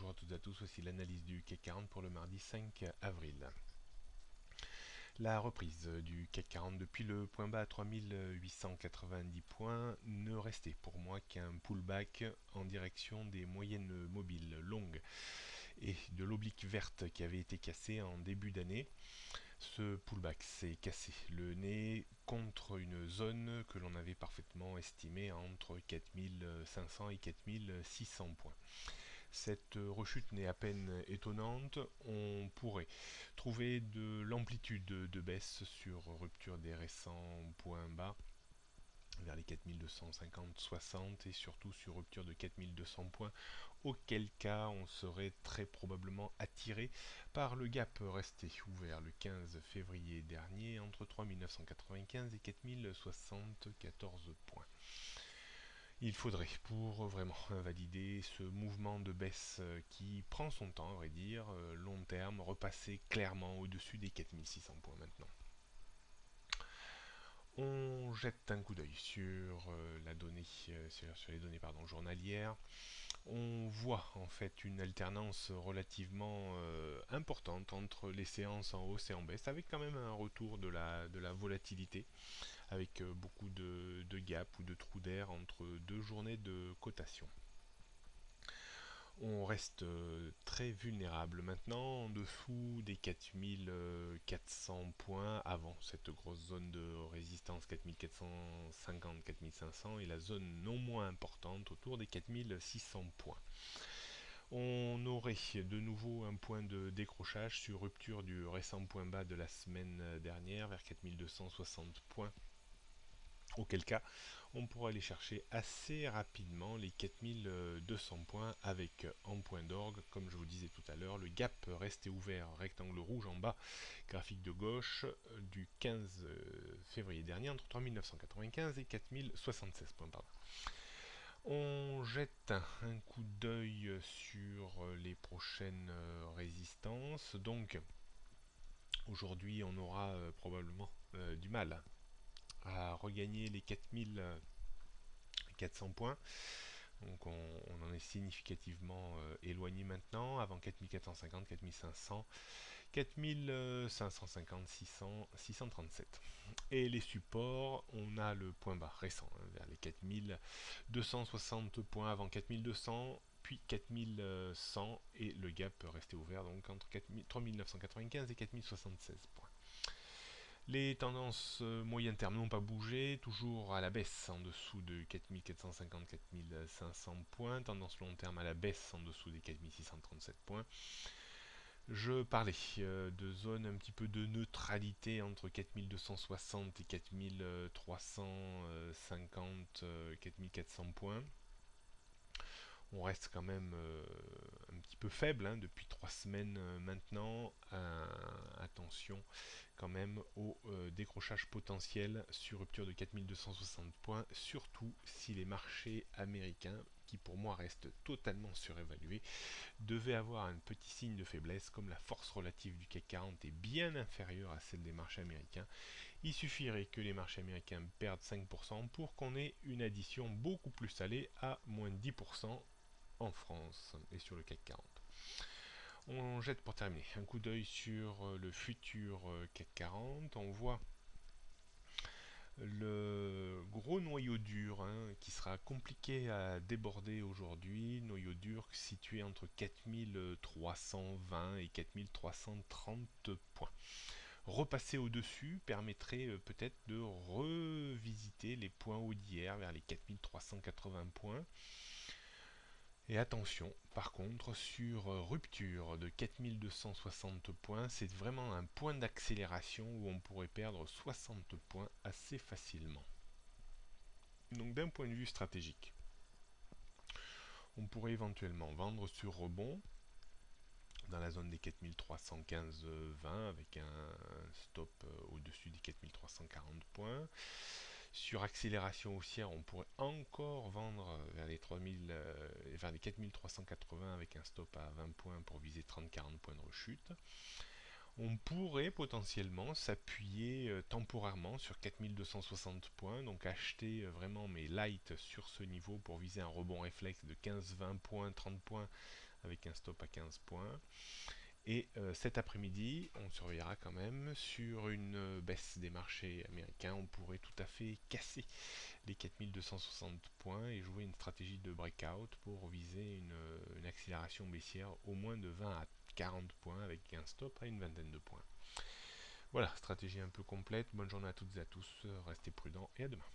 Bonjour à toutes et à tous, voici l'analyse du CAC 40 pour le mardi 5 avril. La reprise du CAC 40 depuis le point bas à 3890 points ne restait pour moi qu'un pullback en direction des moyennes mobiles longues et de l'oblique verte qui avait été cassée en début d'année. Ce pullback s'est cassé le nez contre une zone que l'on avait parfaitement estimée entre 4500 et 4600 points. Cette rechute n'est à peine étonnante, on pourrait trouver de l'amplitude de baisse sur rupture des récents points bas vers les 4250-60 et surtout sur rupture de 4200 points, auquel cas on serait très probablement attiré par le gap resté ouvert le 15 février dernier entre 3995 et 4074 points. Il faudrait, pour vraiment invalider ce mouvement de baisse qui prend son temps, à vrai dire, long terme, repasser clairement au-dessus des 4600 points maintenant. On jette un coup d'œil sur la donnée, sur les données journalières. On voit en fait une alternance relativement importante entre les séances en hausse et en baisse, avec quand même un retour de la volatilité, avec beaucoup de gaps ou de trous d'air entre deux journées de cotation. On reste très vulnérable maintenant, en dessous des 4400 points avant cette grosse zone de résistance 4450-4500 et la zone non moins importante autour des 4600 points. On aurait de nouveau un point de décrochage sur rupture du récent point bas de la semaine dernière vers 4260 points. Auquel cas, on pourra aller chercher assez rapidement les 4200 points avec en point d'orgue, comme je vous disais tout à l'heure, le gap resté ouvert, rectangle rouge en bas, graphique de gauche, du 15 février dernier entre 3995 et 4076 points. On jette un coup d'œil sur les prochaines résistances. Donc, aujourd'hui, on aura probablement du mal à regagner les 4400 points. Donc on en est significativement éloigné maintenant. Avant 4450, 4500, 4550, 600, 637. Et les supports, on a le point bas récent, vers les 4260 points avant 4200, puis 4100 et le gap resté ouvert donc entre 3995 et 4076 points. Les tendances moyen terme n'ont pas bougé, toujours à la baisse en dessous de 4450-4500 points, tendance long terme à la baisse en dessous des 4637 points. Je parlais de zone un petit peu de neutralité entre 4260 et 4350, 4400 points. On reste quand même un petit peu faible depuis 3 semaines maintenant. Attention quand même au décrochage potentiel sur rupture de 4260 points, surtout si les marchés américains, qui pour moi restent totalement surévalués, devaient avoir un petit signe de faiblesse, comme la force relative du CAC 40 est bien inférieure à celle des marchés américains. Il suffirait que les marchés américains perdent 5% pour qu'on ait une addition beaucoup plus salée à moins de 10% en France et sur le CAC 40. On jette pour terminer un coup d'œil sur le futur CAC 40. On voit le gros noyau dur qui sera compliqué à déborder aujourd'hui, noyau dur situé entre 4320 et 4330 points. Repasser au-dessus permettrait peut-être de revisiter les points hauts d'hier vers les 4380 points. Et attention, par contre, sur rupture de 4260 points, c'est vraiment un point d'accélération où on pourrait perdre 60 points assez facilement. Donc d'un point de vue stratégique, on pourrait éventuellement vendre sur rebond dans la zone des 4315-20 avec un stop au-dessus des 4340 points. Sur accélération haussière, on pourrait encore vendre vers les 4380 avec un stop à 20 points pour viser 30-40 points de rechute. On pourrait potentiellement s'appuyer temporairement sur 4260 points, donc acheter vraiment mes light sur ce niveau pour viser un rebond réflexe de 15-20 points, 30 points avec un stop à 15 points. Et cet après-midi, on surveillera quand même sur une baisse des marchés américains. On pourrait tout à fait casser les 4260 points et jouer une stratégie de breakout pour viser une accélération baissière au moins de 20 à 40 points avec un stop à une vingtaine de points. Voilà, stratégie un peu complète. Bonne journée à toutes et à tous. Restez prudents et à demain.